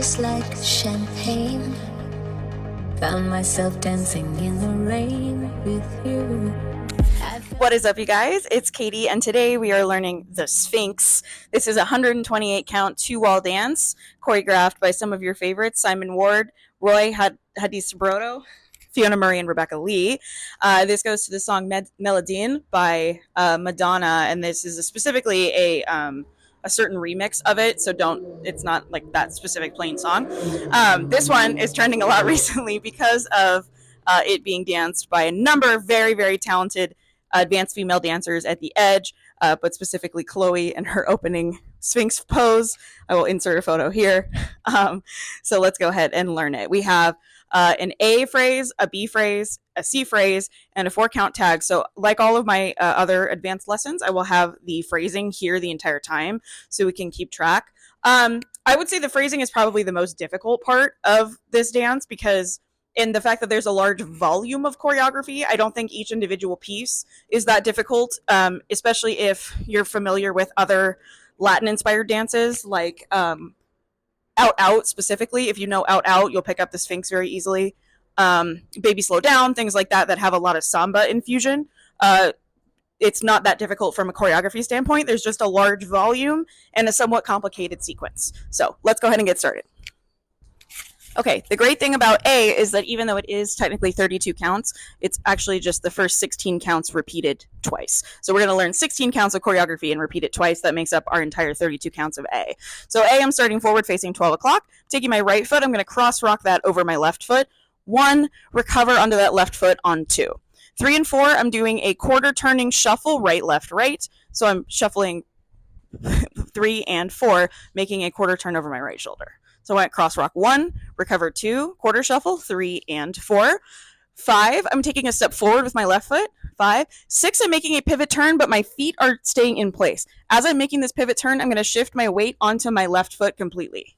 just like champagne. Found myself dancing in the rain with you. What is up, you guys? It's Katie, and today we are learning the Sphinx. This is a 128 count two-wall dance choreographed by some of your favorites: Simon Ward, Roy Hadisubroto, Fiona Murray, and Rebecca Lee. This goes to the song Melodine by Madonna, and this is specifically a certain remix of it, so it's not like that specific plain song. This one is trending a lot recently because of it being danced by a number of very, very talented advanced female dancers at the Edge, but specifically Chloe and her opening Sphinx pose. I will insert a photo here. So let's go ahead and learn it. We have an A phrase, a B phrase, a C phrase, and a 4-count tag. So like all of my other advanced lessons, I will have the phrasing here the entire time so we can keep track. I would say the phrasing is probably the most difficult part of this dance because in the fact that there's a large volume of choreography, I don't think each individual piece is that difficult, especially if you're familiar with other Latin-inspired dances like Out Out specifically. If you know Out Out, you'll pick up the Sphinx very easily. Baby Slow Down, things like that have a lot of samba infusion. It's not that difficult from a choreography standpoint. There's just a large volume and a somewhat complicated sequence. So let's go ahead and get started. Okay, the great thing about A is that even though it is technically 32 counts, it's actually just the first 16 counts repeated twice. So we're going to learn 16 counts of choreography and repeat it twice. That makes up our entire 32 counts of A. So A, I'm starting forward facing 12 o'clock. Taking my right foot, I'm going to cross rock that over my left foot. 1, recover onto that left foot on 2. 3 and 4, I'm doing a quarter turning shuffle, right, left, right. So I'm shuffling 3 and 4, making a quarter turn over my right shoulder. So I went cross rock 1, recover 2, quarter shuffle, 3 and 4. 5, I'm taking a step forward with my left foot. 5. 6, I'm making a pivot turn, but my feet are staying in place. As I'm making this pivot turn, I'm going to shift my weight onto my left foot completely.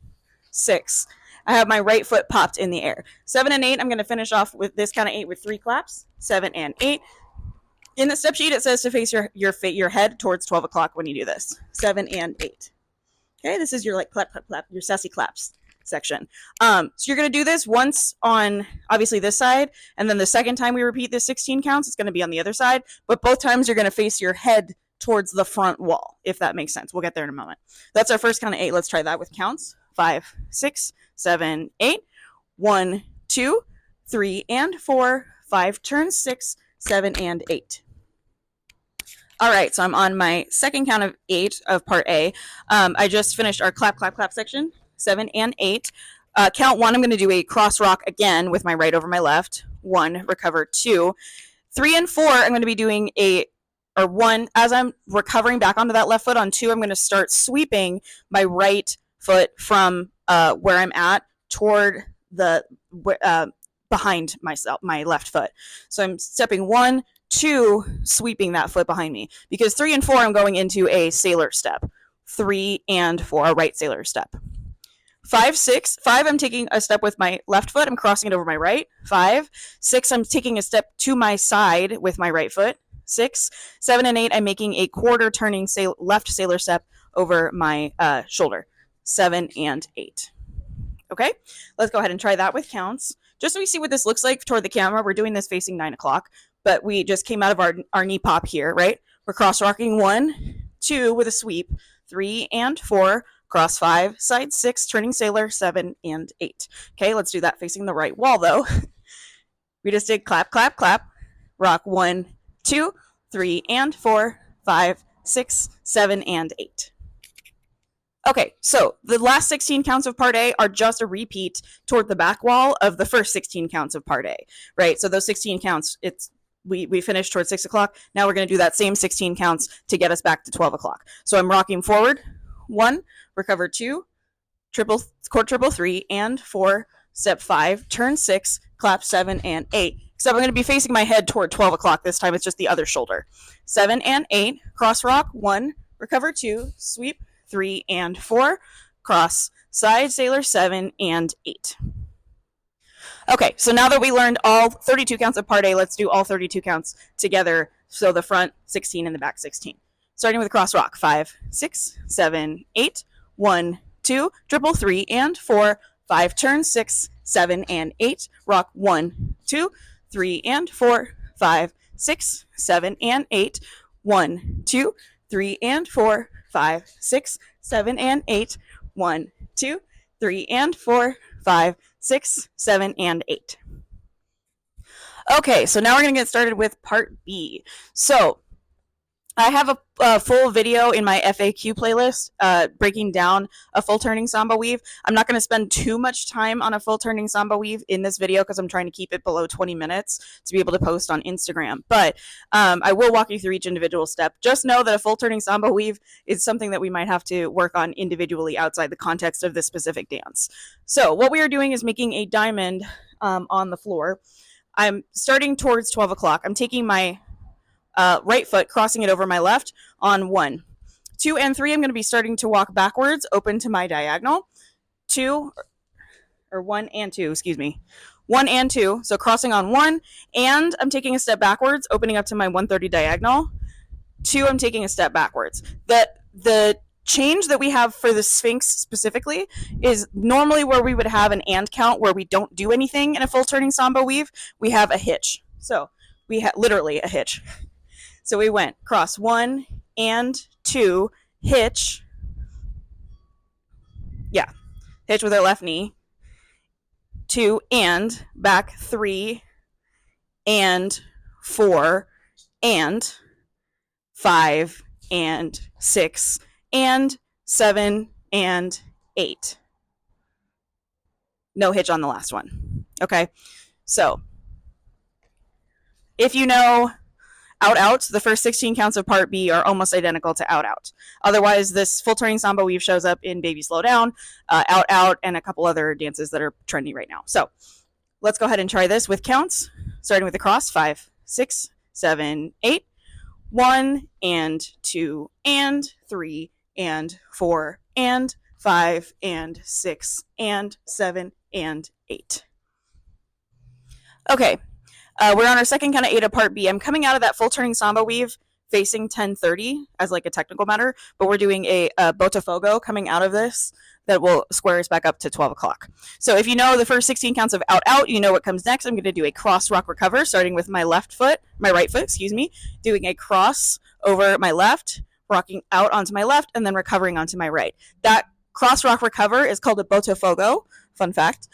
6, I have my right foot popped in the air. 7 and 8, I'm going to finish off with this kind of 8 with 3 claps. 7 and 8. In the step sheet, it says to face your head towards 12 o'clock when you do this. 7 and 8. Okay, this is your like clap, clap, clap, your sassy claps section. So you're going to do this once on obviously this side, and then the second time we repeat this 16 counts, it's going to be on the other side, but both times you're going to face your head towards the front wall, if that makes sense. We'll get there in a moment. That's our first count of 8. Let's try that with counts. 5, 6, 7, 8. 1, 2, 3, and 4. 5 turns, 6, 7, and 8. All right, so I'm on my second count of 8 of part A. I just finished our clap, clap, clap section, 7 and 8. Count 1, I'm going to do a cross rock again with my right over my left. 1, recover 2. 3 and 4, I'm going to be doing 1, as I'm recovering back onto that left foot on 2, I'm going to start sweeping my right foot from where I'm at toward the behind myself, my left foot. So I'm stepping 1, 2, sweeping that foot behind me. Because 3 and 4, I'm going into a sailor step. 3 and 4, right sailor step. 5, 6, 5, I'm taking a step with my left foot. I'm crossing it over my right. 5, 6, I'm taking a step to my side with my right foot. 6, 7, and 8, I'm making a quarter turning left sailor step over my shoulder. 7 and 8. Okay, let's go ahead and try that with counts. Just so we see what this looks like toward the camera, we're doing this facing 9 o'clock, but we just came out of our knee pop here, right? We're cross rocking 1, 2 with a sweep, 3 and 4, cross 5, side 6, turning sailor, 7 and 8. Okay, let's do that facing the right wall though. We just did clap, clap, clap, rock 1, 2, 3 and 4, 5, 6, 7 and 8. Okay, so the last 16 counts of part A are just a repeat toward the back wall of the first 16 counts of part A, right? So those 16 counts, we finished towards 6 o'clock. Now we're going to do that same 16 counts to get us back to 12 o'clock. So I'm rocking forward, 1, recover 2, quarter triple 3 and 4, step 5, turn 6, clap 7 and 8. Except I'm going to be facing my head toward 12 o'clock. This time it's just the other shoulder. 7 and 8, cross rock, 1, recover 2, sweep, 3 and 4, cross, side sailor, 7 and 8. Okay, so now that we learned all 32 counts of part A, let's do all 32 counts together. So the front 16 and the back 16. Starting with a cross rock, 5, 6, 7, 8, 1, 2, triple 3 and 4, 5, turn 6, 7, and 8. Rock 1, 2, 3, and 4, 5, 6, 7, and 8. 1, 2, 3, and 4, 5, 6, 7, and 8. 1, 2, 3, and 4, 5, 6, 7, and 8. Okay, so now we're going to get started with part B. So I have a full video in my FAQ playlist breaking down a full turning samba weave. I'm not going to spend too much time on a full turning samba weave in this video because I'm trying to keep it below 20 minutes to be able to post on Instagram. But I will walk you through each individual step. Just know that a full turning samba weave is something that we might have to work on individually outside the context of this specific dance. So what we are doing is making a diamond on the floor. I'm starting towards 12 o'clock. I'm taking my right foot, crossing it over my left on 1. 2 and 3, I'm going to be starting to walk backwards, open to my diagonal. 1 and 2, excuse me. 1 and 2, so crossing on 1, and I'm taking a step backwards, opening up to my 130 diagonal. 2, I'm taking a step backwards. The change that we have for the Sphinx specifically is normally where we would have an and count where we don't do anything in a full turning samba weave, we have a hitch. So we have literally a hitch. So we went cross 1 and 2, hitch. Yeah, hitch with our left knee. 2 and back 3 and 4 and 5 and 6 and 7 and 8. No hitch on the last one. Okay, so if you know out, the first 16 counts of part B are almost identical to out. Otherwise, this full turning samba weave shows up in Baby Slow Down, out, and a couple other dances that are trendy right now. So let's go ahead and try this with counts, starting with the cross, 5, 6, 7, 8, 1 and 2 and 3 and 4 and 5 and 6 and 7 and 8. Okay. We're on our second count of 8 of part B. I'm coming out of that full turning samba weave facing 1030 as like a technical matter, but we're doing a botafogo coming out of this that will square us back up to 12 o'clock. So if you know the first 16 counts of out, you know what comes next. I'm going to do a cross rock recover, starting with my right foot, doing a cross over my left, rocking out onto my left, and then recovering onto my right. That cross rock recover is called a botafogo, fun fact.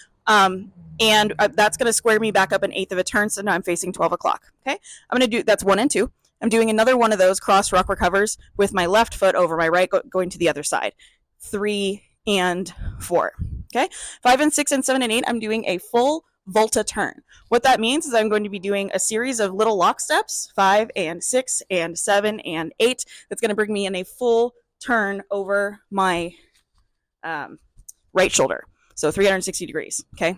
And that's going to square me back up an eighth of a turn, so now I'm facing 12 o'clock. Okay, I'm going to do, that's 1 and 2. I'm doing another one of those cross rock recovers with my left foot over my right, going to the other side. 3 and 4. Okay, 5 and 6 and 7 and 8, I'm doing a full volta turn. What that means is I'm going to be doing a series of little lock steps, 5 and 6 and 7 and 8. That's going to bring me in a full turn over my right shoulder. So 360 degrees, okay?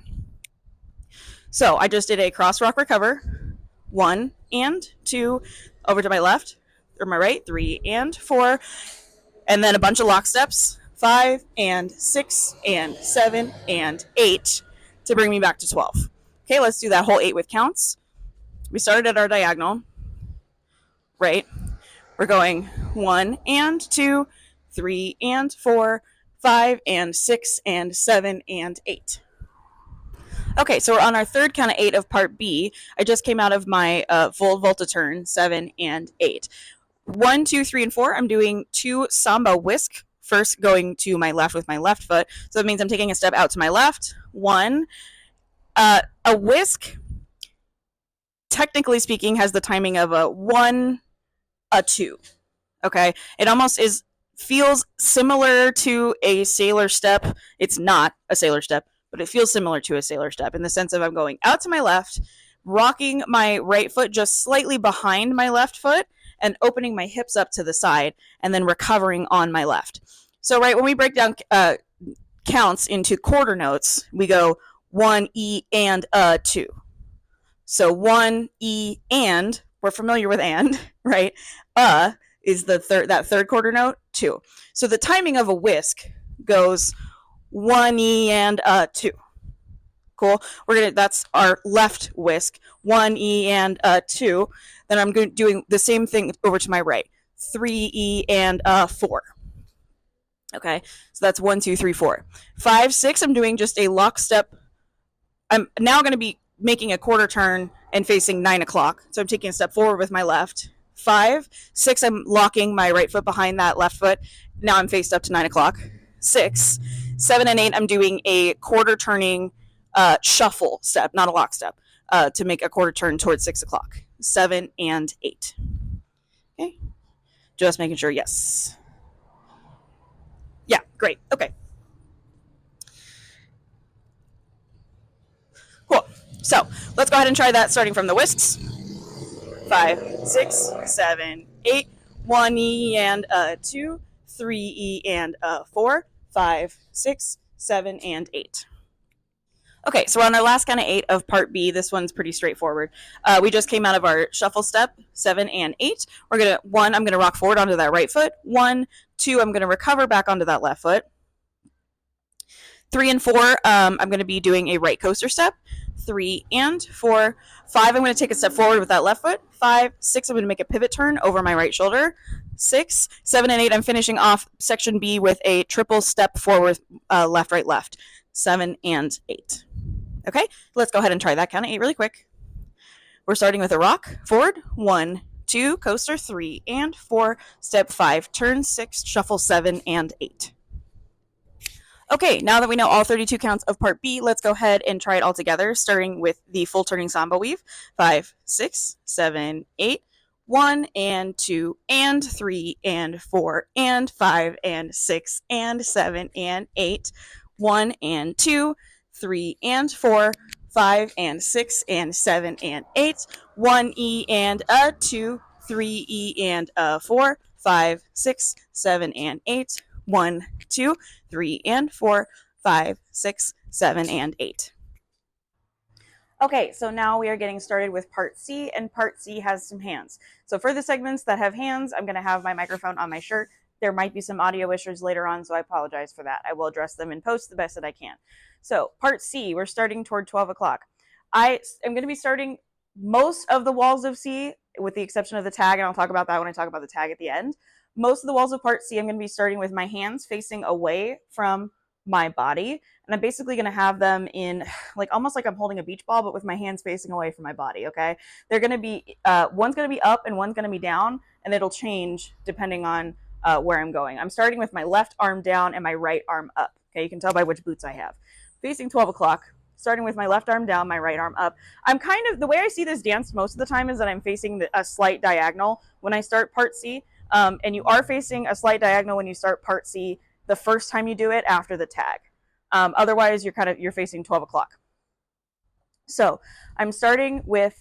So I just did a cross rock recover, 1 and 2, over to my left, or my right, 3 and 4, and then a bunch of lock steps, 5 and 6 and 7 and 8, to bring me back to 12. Okay, let's do that whole 8 with counts. We started at our diagonal, right? We're going 1 and 2, 3 and 4, 5 and 6 and 7 and 8. Okay, so we're on our third count of 8 of part B. I just came out of my full volta turn, 7 and 8. 1, 2, 3, and 4, I'm doing 2 samba whisk, first going to my left with my left foot. So that means I'm taking a step out to my left. 1. A whisk, technically speaking, has the timing of a 1, a 2. Okay, it almost feels similar to a sailor step. It's not a sailor step, but it feels similar to a sailor step in the sense of I'm going out to my left, rocking my right foot just slightly behind my left foot, and opening my hips up to the side, and then recovering on my left. So, right, when we break down counts into quarter notes, we go 1, E, and 2. So 1, E, and, we're familiar with and, right? Is that third quarter note, 2. So the timing of a whisk goes 1 E and 2. Cool. That's our left whisk. 1 E and 2. Then I'm doing the same thing over to my right. 3 E and 4. Okay, so that's 1, 2, 3, 4. 5, 6, I'm doing just a lockstep. I'm now going to be making a quarter turn and facing 9 o'clock. So I'm taking a step forward with my left. 5, 6, I'm locking my right foot behind that left foot. Now I'm faced up to 9 o'clock. 6, 7, and 8, I'm doing a quarter turning shuffle step, not a lock step, to make a quarter turn towards 6 o'clock. 7 and 8. Okay, just making sure, yes. Yeah, great. Okay. Cool. So let's go ahead and try that starting from the whisks. 5, 6, 7, 8. 1 E and 2, 3 E and 4, 5, 6, 7, and 8. Okay, so we're on our last kind of 8 of part B. This one's pretty straightforward. We just came out of our shuffle step, 7 and 8. We're going to, 1, I'm going to rock forward onto that right foot. 1, 2, I'm going to recover back onto that left foot. 3 and 4, I'm going to be doing a right coaster step. 3 and 4. 5, I'm going to take a step forward with that left foot. 5, 6, I'm going to make a pivot turn over my right shoulder. 6, 7, and 8, I'm finishing off section B with a triple step forward, left, right, left. 7 and 8. Okay, let's go ahead and try that count of 8 really quick. We're starting with a rock forward. 1, 2, coaster, 3 and 4, step 5, turn 6, shuffle 7 and 8. Okay, now that we know all 32 counts of part B, let's go ahead and try it all together, starting with the full turning samba weave. 5, 6, 7, 8. 1 and 2 and 3 and 4 and 5 and 6 and 7 and 8. 1 and 2, 3 and 4, 5 and 6 and 7 and 8. 1 E and 2, 3 E and 4, 5, 6, 7 and 8. 1, 2, 3 and 4, 5, 6, 7 and 8. Okay, so now we are getting started with part C, and part C has some hands. So for the segments that have hands, I'm going to have my microphone on my shirt. There might be some audio issues later on, so I apologize for that. I will address them in post the best that I can. So part C, we're starting toward 12 o'clock. I am going to be starting most of the walls of C, with the exception of the tag, and I'll talk about that when I talk about the tag at the end. Most of the walls of part C, I'm going to be starting with my hands facing away from my body, and I'm basically going to have them in like almost like I'm holding a beach ball, but with my hands facing away from my body. Okay, they're going to be one's going to be up and one's going to be down, and it'll change depending on where I'm going. I'm starting with my left arm down and my right arm up. Okay, you can tell by which boots I have. Facing 12 o'clock, starting with my left arm down, my right arm up. I'm kind of, the way I see this dance most of the time is that I'm facing a slight diagonal when I start part C, and you are facing a slight diagonal when you start part C the first time you do it after the tag. Otherwise, you're facing 12 o'clock. So I'm starting with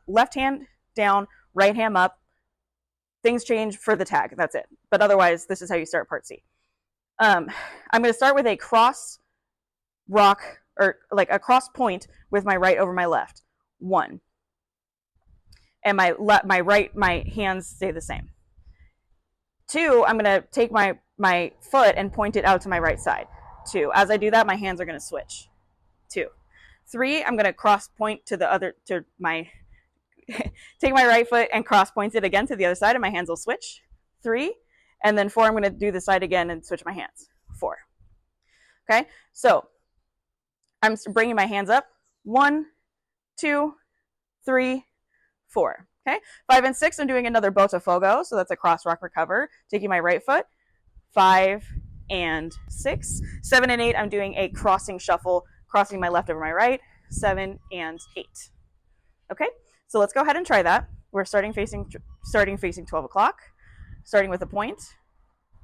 left hand down, right hand up. Things change for the tag. That's it. But otherwise, this is how you start part C. I'm going to start with a cross rock, or like a cross point with my right over my left. 1. And my hands stay the same. 2, I'm going to take my foot and point it out to my right side. 2. As I do that, my hands are going to switch. 2. 3, I'm going to cross point to the other, to my, take my right foot and cross point it again to the other side, and my hands will switch. 3. And then 4, I'm going to do the side again and switch my hands. 4. Okay, so I'm bringing my hands up. 1, 2, 3, 4. Okay, 5 and 6, I'm doing another botafogo, so that's a cross rock recover, taking my right foot. 5 and 6. 7 and 8, I'm doing a crossing shuffle, crossing my left over my right. 7 and 8. Okay, so let's go ahead and try that. We're starting facing 12 o'clock, starting with a point.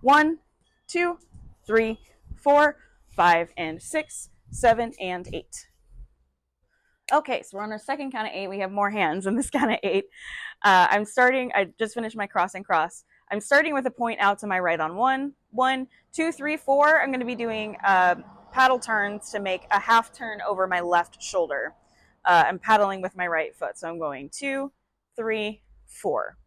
1, 2, 3, 4, 5 and 6, 7 and 8. Okay, so we're on our second count of 8. We have more hands in this count of 8. I just finished my cross and cross. I'm starting with a point out to my right on 1. 1, 2, 3, 4. I'm going to be doing paddle turns to make a half turn over my left shoulder. I'm paddling with my right foot. So I'm going 2, 3, 4.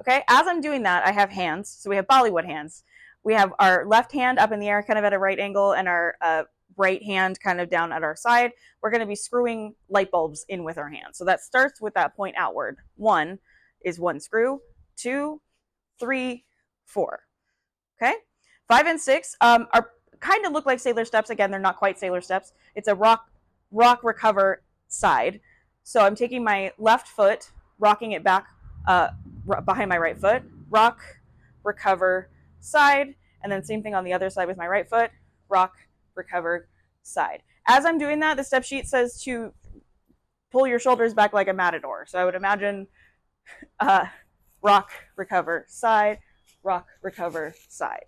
Okay, as I'm doing that, I have hands. So we have Bollywood hands. We have our left hand up in the air, kind of at a right angle, and our right hand kind of down at our side. We're going to be screwing light bulbs in with our hands. So that starts with that point outward. 1 is 1 screw, 2, 3, 4. Okay, 5 and 6 are kind of look like sailor steps. Again, they're not quite sailor steps. It's a rock, recover, side. So I'm taking my left foot, rocking it back behind my right foot, rock, recover, side, and then same thing on the other side with my right foot, rock, recover, side. As I'm doing that, the step sheet says to pull your shoulders back like a matador. So I would imagine rock, recover, side, rock, recover, side.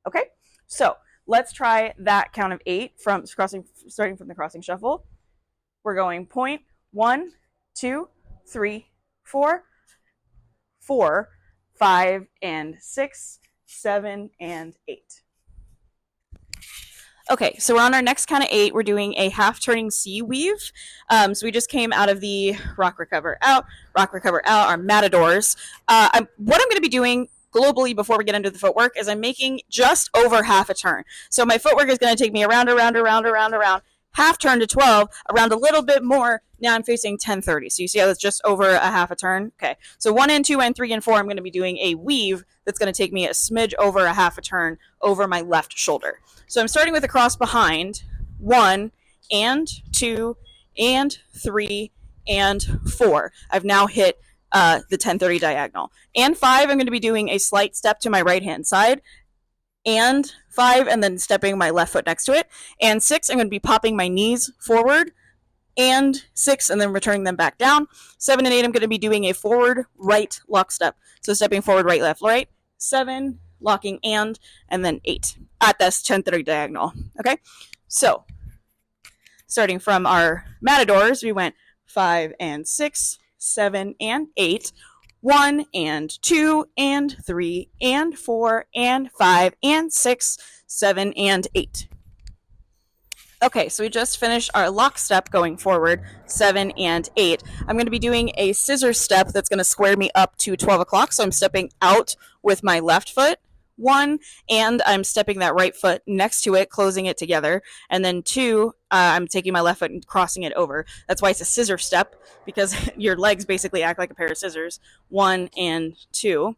Okay, so let's try that count of 8 from starting from the crossing shuffle. We're going point, 1, 2, 3, 4, 4, 5, and 6, 7, and 8. Okay, so we're on our next count of 8. We're doing a half turning C weave. So we just came out of the rock, recover, out, our matadors. What I'm going to be doing globally before we get into the footwork is I'm making just over half a turn. So my footwork is going to take me around, half turn to 12, around a little bit more. Now I'm facing 10-30. So you see how that's just over a half a turn? Okay, so 1 and 2 and 3 and 4, I'm going to be doing a weave that's going to take me a smidge over a half a turn over my left shoulder. So I'm starting with a cross behind, 1 and 2 and 3 and 4. I've now hit the 10-30 diagonal. And 5, I'm going to be doing a slight step to my right-hand side, and 5, and then stepping my left foot next to it. And 6, I'm going to be popping my knees forward, and 6, and then returning them back down. 7 and 8, I'm going to be doing a forward right lock step. So stepping forward, right, left, right. 7, locking and then 8 at this 10-30 diagonal. Okay, so starting from our matadors, we went 5 and 6, 7 and 8, 1 and 2 and 3 and 4 and 5 and 6, 7 and 8. Okay, so we just finished our lock step going forward, 7 and 8. I'm going to be doing a scissor step that's going to square me up to 12 o'clock. So I'm stepping out with my left foot, 1, and I'm stepping that right foot next to it, closing it together. And then 2, I'm taking my left foot and crossing it over. That's why it's a scissor step, because your legs basically act like a pair of scissors. 1 and 2.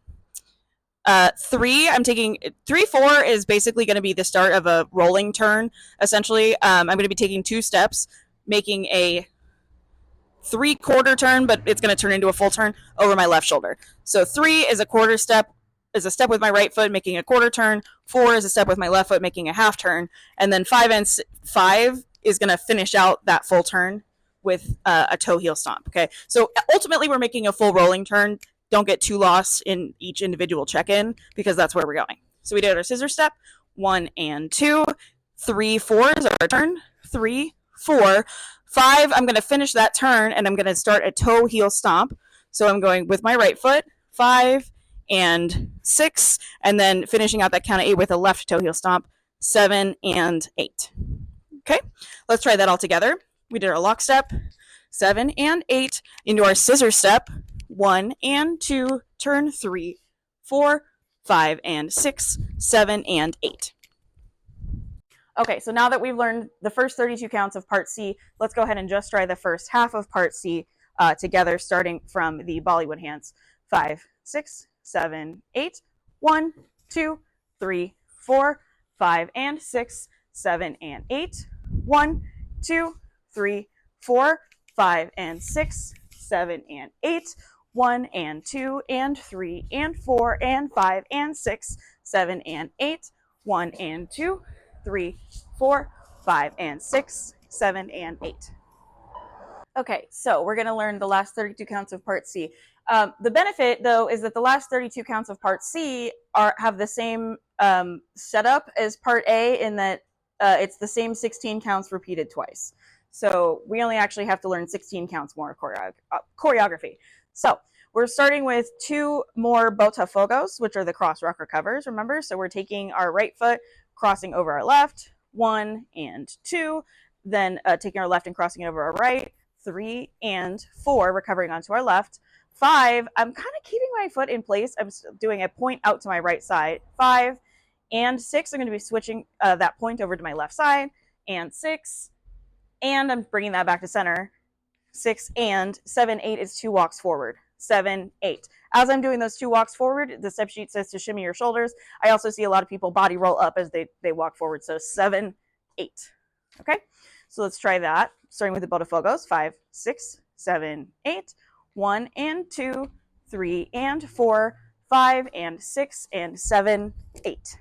3, I'm taking 3, 4 is basically going to be the start of a rolling turn. Essentially, I'm going to be taking 2 steps, making a 3/4 turn, but it's going to turn into a full turn over my left shoulder. So 3 is a quarter step, is a step with my right foot, making a quarter turn. 4 is a step with my left foot, making a half turn. And then 5 is going to finish out that full turn with a toe heel stomp. Okay, so ultimately we're making a full rolling turn. Don't get too lost in each individual check-in, because that's where we're going. So we did our scissor step, 1 and 2, 3, 4 is our turn, 3, 4, 5, I'm going to finish that turn, and I'm going to start a toe heel stomp. So I'm going with my right foot, 5 and 6, and then finishing out that count of 8 with a left toe heel stomp, 7 and 8. Okay, let's try that all together. We did our lock step, 7 and 8, into our scissor step, 1 and 2, turn 3, 4, 5 and 6, 7 and 8. Okay, so now that we've learned the first 32 counts of part C, let's go ahead and just try the first half of part C together, starting from the Bollywood hands. 5, 6, 7, 8, 1, 2, 3, 4, 5 and 6, 7 and 8, 1, 2, 3, 4, 5 and 6, 7 and 8, 1 and 2 and 3 and 4 and 5 and 6, 7 and 8, 1 and 2, 3, 4, 5 and 6, 7 and 8. Okay, so we're going to learn the last 32 counts of part C. The benefit, though, is that the last 32 counts of part C have the same setup as part A, in that it's the same 16 counts repeated twice. So we only actually have to learn 16 counts more of choreography. So we're starting with 2 more botafogos, which are the cross rock recovers, remember? So we're taking our right foot, crossing over our left, 1 and 2, then taking our left and crossing over our right, 3 and 4, recovering onto our left. 5, I'm kind of keeping my foot in place. I'm doing a point out to my right side. 5 and 6, I'm going to be switching that point over to my left side, and 6, and I'm bringing that back to center. 6 and 7, 8 is 2 walks forward. 7, 8. As I'm doing those 2 walks forward, the step sheet says to shimmy your shoulders. I also see a lot of people body roll up as they walk forward. So 7, 8. Okay, so let's try that. Starting with the Botafogos. 5, 6, 7, 8. 1 and 2, 3 and 4, 5 and 6 and 7, 8.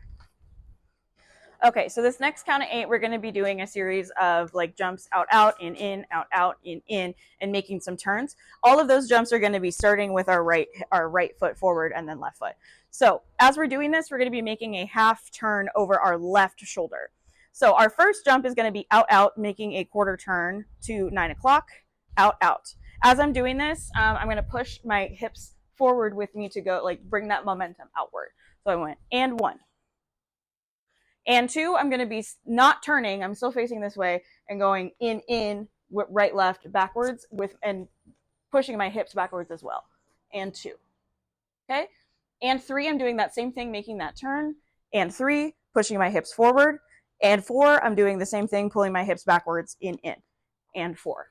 Okay, so this next count of 8, we're going to be doing a series of like jumps out, out, in, out, in, and making some turns. All of those jumps are going to be starting with our right foot forward and then left foot. So as we're doing this, we're going to be making a half turn over our left shoulder. So our first jump is going to be out, out, making a quarter turn to 9 o'clock, out, out. As I'm doing this, I'm going to push my hips forward with me to go, like, bring that momentum outward. So I went, and 1. And 2, I'm going to be not turning. I'm still facing this way and going in, right, left, backwards, and pushing my hips backwards as well. And 2. Okay? And 3, I'm doing that same thing, making that turn. And 3, pushing my hips forward. And 4, I'm doing the same thing, pulling my hips backwards, in. And 4.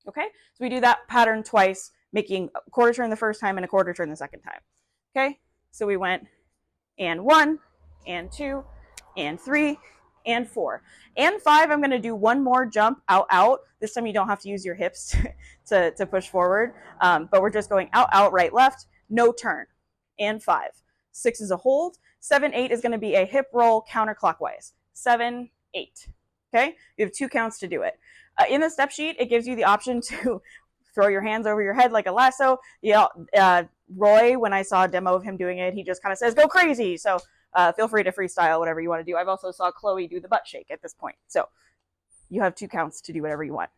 Okay? So we do that pattern twice, making a quarter turn the first time and a quarter turn the second time. Okay? So we went and 1, and 2, and 3, and 4. And 5, I'm going to do one more jump out, out. This time you don't have to use your hips to push forward, but we're just going out, out, right, left, no turn. And 5. 6 is a hold. 7, 8 is going to be a hip roll counterclockwise. 7, 8. Okay? You have 2 counts to do it. In the step sheet, it gives you the option to throw your hands over your head like a lasso. Yeah, Roy, when I saw a demo of him doing it, he just kind of says, go crazy. So feel free to freestyle whatever you want to do. I've also saw Chloe do the butt shake at this point. So you have 2 counts to do whatever you want.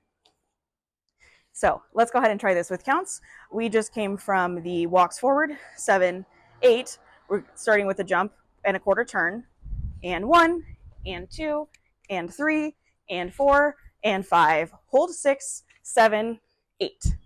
So let's go ahead and try this with counts. We just came from the walks forward, 7, 8. We're starting with a jump and a quarter turn, and 1, and 2, and 3, and 4, and 5. Hold 6, 7, 8.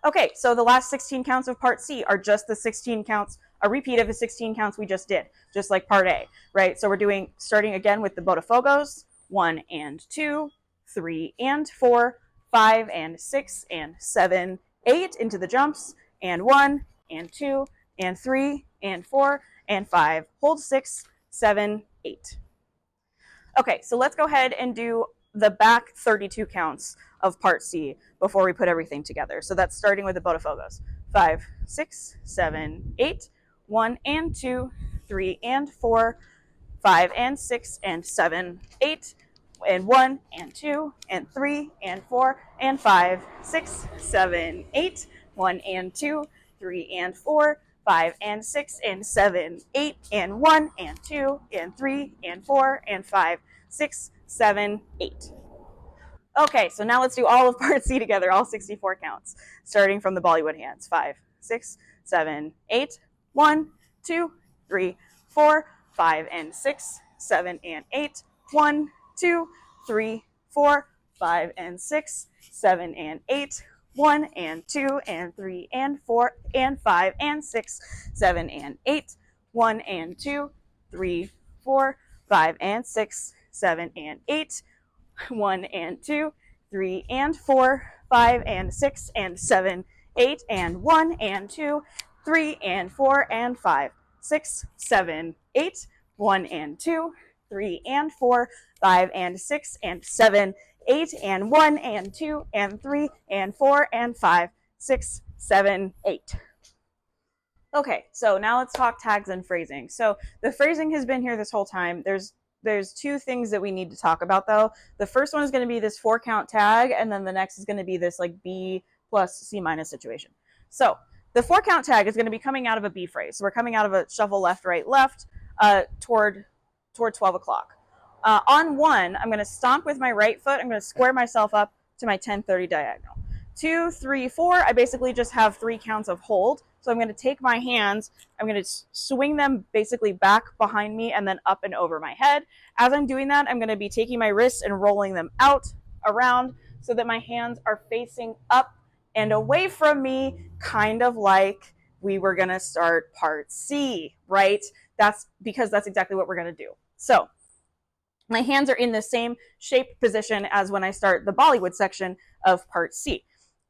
Okay, so the last 16 counts of part C are just the 16 counts, a repeat of the 16 counts we just did, just like part A, right? So we're starting again with the Botafogos, 1 and 2, 3 and 4, 5 and 6 and 7, 8 into the jumps, and 1 and 2 and 3 and 4 and 5. Hold 6, 7, 8. Okay, so let's go ahead and do the back 32 counts of part C before we put everything together. So that's starting with the Botafogos. 5, 6, 7, 8, 1 and 2, 3 and 4, 5 and 6 and 7, 8, and 1 and 2 and 3 and 4 and 5, 6, 7, 8, 1 and 2, 3 and 4, 5 and 6 and 7, 8, and 1 and 2 and 3 and 4 and 5, 6, 7, 8. Okay, so now let's do all of part C together, all 64 counts, starting from the Bollywood hands. 5, 6, 7, 8, 1, 2, 3, 4, 5 and 6, 7 and 8, 1, 2, 3, 4, 5 and 6, 7 and 8, 1 and 2 and 3 and 4 and 5 and 6, 7 and 8, 1 and 2, 3, 4, 5 and 6, 7 and 8, 1 and 2, 3 and 4, 5 and 6 and 7, 8 and 1 and 2, 3 and 4 and 5, 6, 7, 8, 1 and 2, 3 and 4, 5 and 6 and 7, 8 and 1 and 2 and 3 and 4 and 5, 6, 7, 8. Okay, so now let's talk tags and phrasing. So the phrasing has been here this whole time. There's 2 things that we need to talk about though. The first one is going to be this 4 count tag, and then the next is going to be this like B plus C minus situation. So the 4 count tag is going to be coming out of a B phrase. So we're coming out of a shuffle left, right, left toward 12 o'clock. On 1, I'm going to stomp with my right foot. I'm going to square myself up to my 10-30 diagonal. 2, 3, 4, I basically just have 3 counts of hold. So I'm going to take my hands, I'm going to swing them basically back behind me and then up and over my head. As I'm doing that, I'm going to be taking my wrists and rolling them out, around, so that my hands are facing up and away from me, kind of like we were going to start part C, right? That's because that's exactly what we're going to do. So my hands are in the same shape position as when I start the Bollywood section of part C.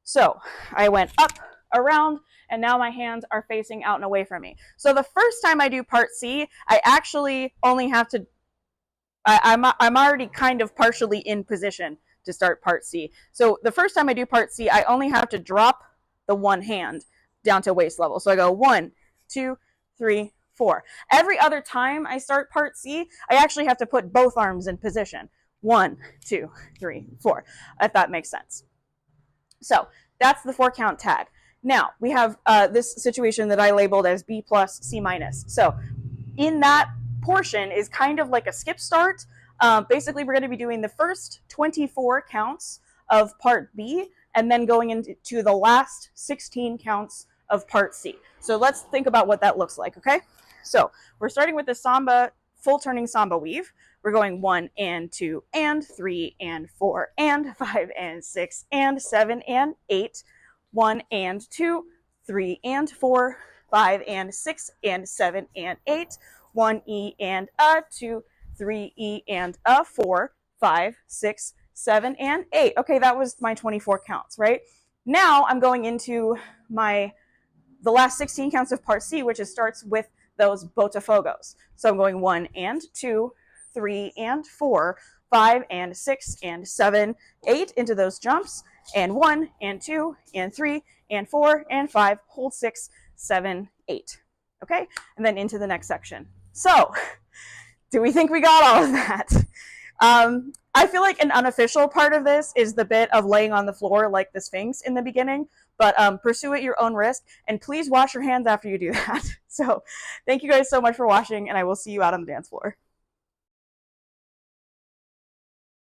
So I went up, around, and now my hands are facing out and away from me. So the first time I do part C, I actually only have to, I'm already kind of partially in position to start part C. So the first time I do part C, I only have to drop the one hand down to waist level. So I go 1, 2, 3, 4. Every other time I start part C, I actually have to put both arms in position. 1, 2, 3, 4, if that makes sense. So that's the 4 count tag. Now we have this situation that I labeled as B plus C minus. So in that portion is kind of like a skip start. Basically, we're going to be doing the first 24 counts of part B and then going into the last 16 counts of part C. So let's think about what that looks like, okay? So we're starting with the samba, full turning samba weave. We're going 1 and 2 and 3 and 4 and 5 and 6 and 7 and 8. 1 and 2, 3 and 4, 5 and 6 and 7 and 8. 1 E and a 2, 3 E and a 4, 5, 6, 7 and 8. Okay, that was my 24 counts, right? Now I'm going into the last 16 counts of part C, which starts with those botafogos. So I'm going 1 and 2, 3 and 4, 5 and 6 and 7, 8 into those jumps, and 1 and 2 and 3 and 4 and 5, hold 6, 7, 8. Okay, and then into the next section. So, do we think we got all of that? I feel like an unofficial part of this is the bit of laying on the floor like the Sphinx in the beginning, but pursue at your own risk, and please wash your hands after you do that. So, thank you guys so much for watching, and I will see you out on the dance floor.